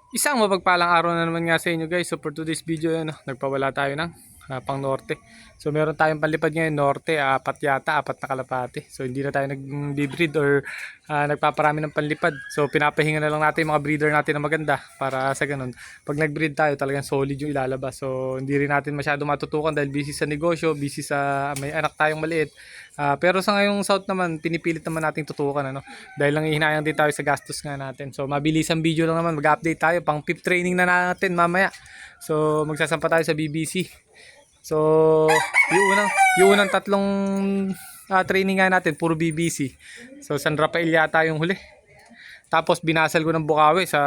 Isang mapagpalang araw na naman nga sa inyo guys. So for today's video, nagpawala tayo ng pang norte. So meron tayong panlipad ngayon norte, apat na kalapati. So hindi na tayo nag-breed or nagpaparami ng panlipad. So pinapahinga na lang natin yung mga breeder natin na maganda para sa ganun. Pag nag-breed tayo talagang solid yung ilalabas. So hindi rin natin masyado matutukan dahil busy sa negosyo, busy sa may anak tayong maliit. Pero sa ngayong South naman, pinipilit naman nating tutukan dahil lang hihinayang din tayo sa gastos nga natin. So mabilisang video lang naman, mag-update tayo pang PIP training na natin mamaya. So magsasampa tayo sa BBC. So yung unang tatlong training nga natin puro BBC. So San Rafael yata yung huli. Tapos binasal ko ng Bukawi sa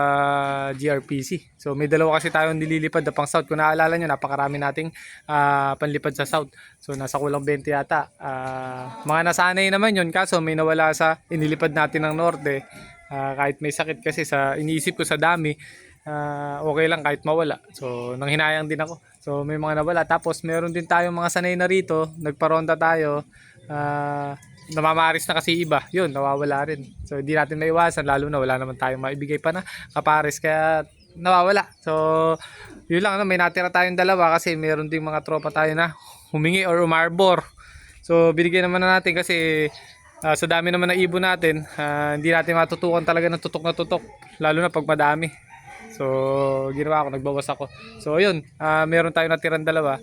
GRPC. So may dalawa kasi tayong nililipad na pang South. Kung naalala nyo, napakarami nating panlipad sa South. So nasa kulang 20 yata. Mga nasanay naman yun. Kaso may nawala sa inilipad natin ng Norte. Kahit may sakit kasi sa iniisip ko sa dami. Okay lang kahit mawala. So nang hinayang din ako. So may mga nawala. Tapos meron din tayong mga sanay na rito. Nagparonda tayo. Namamaris na kasi iba, yun nawawala rin. So hindi natin maiwasan, lalo na wala naman tayong maibigay pa na kapares kaya nawawala. So yun lang, may natira tayong dalawa kasi meron ding mga tropa tayo na humingi or umarbor. So binigyan naman na natin kasi sa dami naman na ibon natin, hindi natin matutukan talaga ng tutok na tutok, lalo na pag madami. So ginawa ko, nagbawas ako. So ayun, meron tayong natirang dalawa.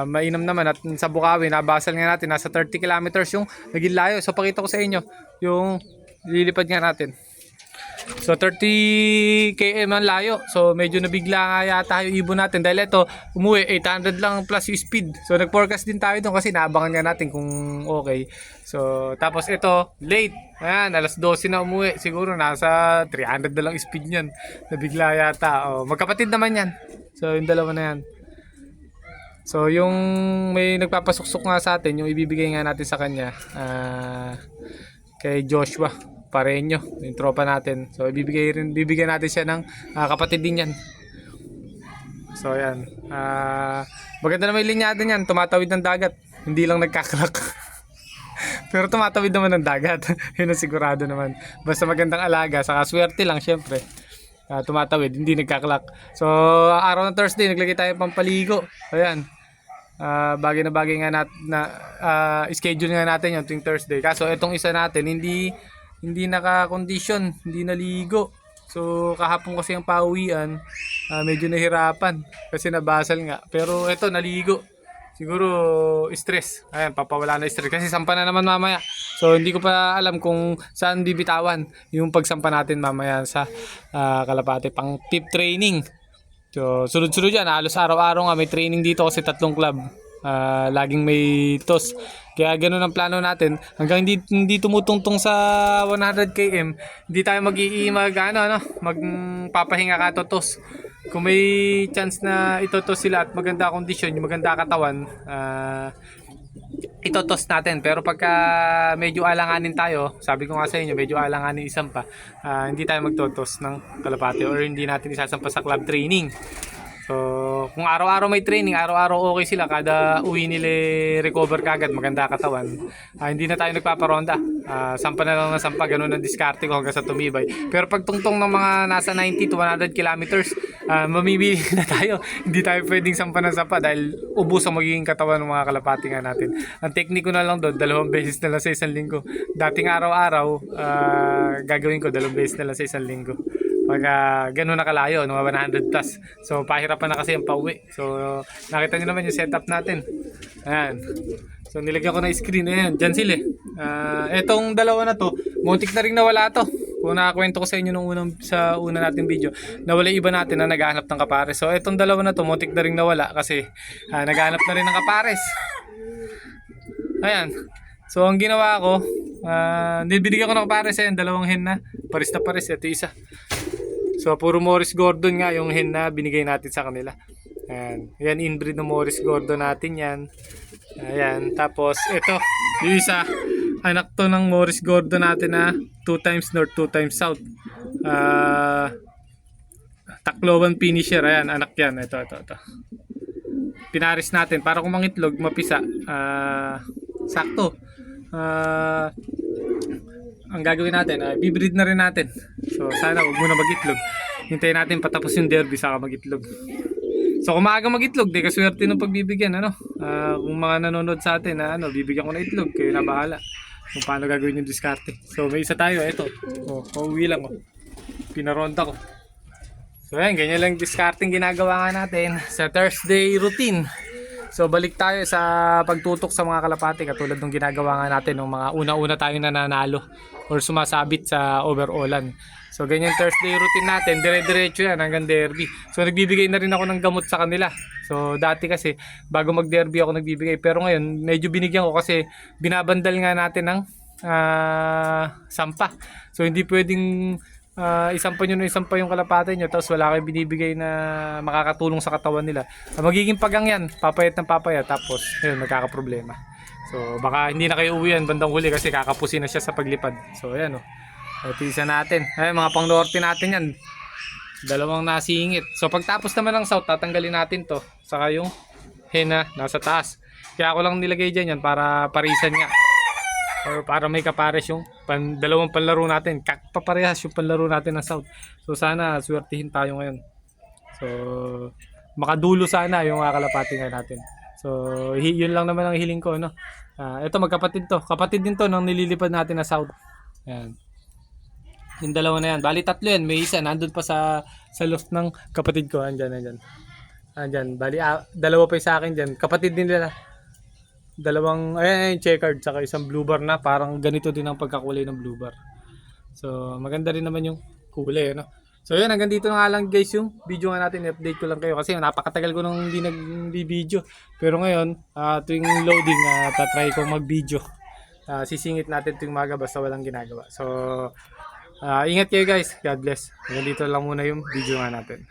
Mainam naman at sa Bukawi, nabasal nga natin, nasa 30 kilometers yung naging layo. So pakita ko sa inyo yung lilipad nga natin. So 30 km ang layo. So medyo nabigla nga yata yung ibon natin dahil ito umuwi 800 lang plus yung speed. So nag-forecast din tayo doon kasi naabangan nga natin kung okay. So tapos ito late. Ayan, alas 12 na umuwi. Siguro nasa 300 na lang speed niyan. Nabigla yata. Oh, magkapatid naman yan. So yung dalawa na yan. So yung may nagpapasuksok nga sa atin, yung ibibigay nga natin sa kanya kay Joshua Pareño, yung tropa natin. So bibigyan natin siya ng kapatid din yan. So ayan. Maganda na may linyada niyan, tumatawid ng dagat. Hindi lang nagkaklak. Pero tumatawid naman ng dagat. Yun ang sigurado naman. Basta magandang alaga, saka swerte lang syempre. Tumatawid, hindi nagkaklak. So araw ng Thursday, naglagay tayo pampaligo. Ayan. Bagay na bagay nga schedule nga natin yung tuwing Thursday. Kaso itong isa natin hindi naka-condition, hindi naligo. So kahapon kasi ang pauwian, medyo nahirapan kasi nabasal nga. Pero ito naligo. Siguro stress. Ayan, papawala na stress kasi sampa na naman mamaya. So hindi ko pa alam kung saan bibitawan yung pagsampa natin mamaya sa Kalapate pang PIP training. So sunod-sunod yan, halos araw-araw nga may training dito kasi tatlong club. Laging may toss. Kaya ganoon ang plano natin. Hanggang hindi tumutungtong sa 100 km, hindi tayo magpapahinga ka totos. Kung may chance na itotos sila at maganda kondisyon, yung maganda katawan, itotos natin. Pero pagka medyo alanganin tayo, sabi ko nga sa inyo, medyo alanganin isang pa, hindi tayo magtotos ng Kalapate or hindi natin isasampa sa club training. So, kung araw-araw may training, araw-araw okay sila, kada uwi nila recover kagad, maganda katawan. Hindi na tayo nagpaparonda. Sampa na lang ng sampa, ganun ang diskarte ko hanggang sa tumibay. Pero pag tungtong ng mga nasa 90 to 100 kilometers, mamimili na tayo. Hindi tayo pwedeng sampa ng sampa dahil ubos ang magiging katawan ng mga Kalapati nga natin. Ang tekniko na lang doon, 2 beses na lang sa isang linggo. Dating araw-araw, gagawin ko 2 beses na lang sa isang linggo. Pag gano'n na kalayo, 100 plus. So pahirapan na kasi yung pauwi. So nakita nyo naman yung setup natin. Ayan. So nilagyan ko na screen. Ayan, dyan sila. Etong dalawa na to, muntik na rin nawala to. Kung nakakwento ko sa inyo sa una nating video, nawala iba natin na naghahanap ng kapares. So etong dalawa na to, muntik na rin nawala kasi naghahanap na rin ng kapares. Ayan. So ang ginawa ko, nilibigyan ko ng kapares. Ayan, 2 hen na. Pares na pares. Ito isa. So puro Morris Gordon nga yung hen na binigay natin sa kanila. Ayan. Yan inbreed ng Morris Gordon natin yan. Ayan. Tapos ito. Yung isa. Anak to ng Morris Gordon natin na 2 times north, 2 times south. Tacloban finisher. Ayan. Anak yan. Ito. Pinaris natin para kung mangitlog, mapisa. Sakto. Ang gagawin natin, bibreed na rin natin. So sana huwag muna mag-itlog. hintayin natin patapos yung derby saka mag-itlog. So kung maaga mag-itlog, di kaswerte ng pagbibigyan, ano. Kung mga nanonood sa atin na bibigyan ko na itlog, kayo na bahala kung paano gagawin yung diskarte. So may isa tayo, ito. Pauwi lang pinaronda ko. So ayan, ganyan lang discarding ginagawa nga natin sa Thursday routine. So balik tayo sa pagtutok sa mga kalapati katulad ng ginagawa nga natin ng mga una-una tayong nananalo or sumasabit sa overallan. So ganyan Thursday routine natin, dire-diretso yan hanggang derby. So nagbibigay na rin ako ng gamot sa kanila. So dati kasi bago mag-derby ako nagbibigay, pero ngayon medyo binigyan ko kasi binabandal nga natin ng sampa. So hindi pwedeng isampa nyo na isampa yung kalapate nyo tapos wala kayong binibigay na makakatulong sa katawan nila. Magiging pagang yan, papayat ng papayat, tapos yun, magkakaproblema. So baka hindi na kayo uwi yan bandang huli kasi kakapusin na siya sa paglipad. So ayan ito isa natin, ay mga pang norte natin yan, dalawang nasingit. So pagtapos naman ng south, tatanggalin natin to, saka yung hena nasa taas. Kaya ako lang nilagay dyan yan para parisan nga, or para may kapares yung dalawang panlaro natin. Paparehas yung panlaro natin ng south. So sana swertihin tayo ngayon. So makadulo sana yung kalapati nga natin. So yun lang naman ang hiling ko, no. Ito magkapatid to. Kapatid din to nang nililipad natin na south. Ayan. Yung dalawa na yan. Bali tatlo yan. May isa nandun pa sa loft ng kapatid ko. Andyan. Bali dalawa pa yung sa akin dyan. Kapatid din nila. Dalawang, ayan, checkered, saka isang blue bar na parang ganito din ang pagkakulay ng blue bar. So maganda rin naman yung kulay, no? So yun, hanggang dito na nga lang guys yung video nga natin. I-update ko lang kayo kasi napakatagal ko nang hindi nag-video. Pero ngayon, tuwing loading, tatry ko mag-video. Sisingit natin tuwing maga basta walang ginagawa. So ingat kayo guys, God bless. Hanggang dito lang muna yung video nga natin.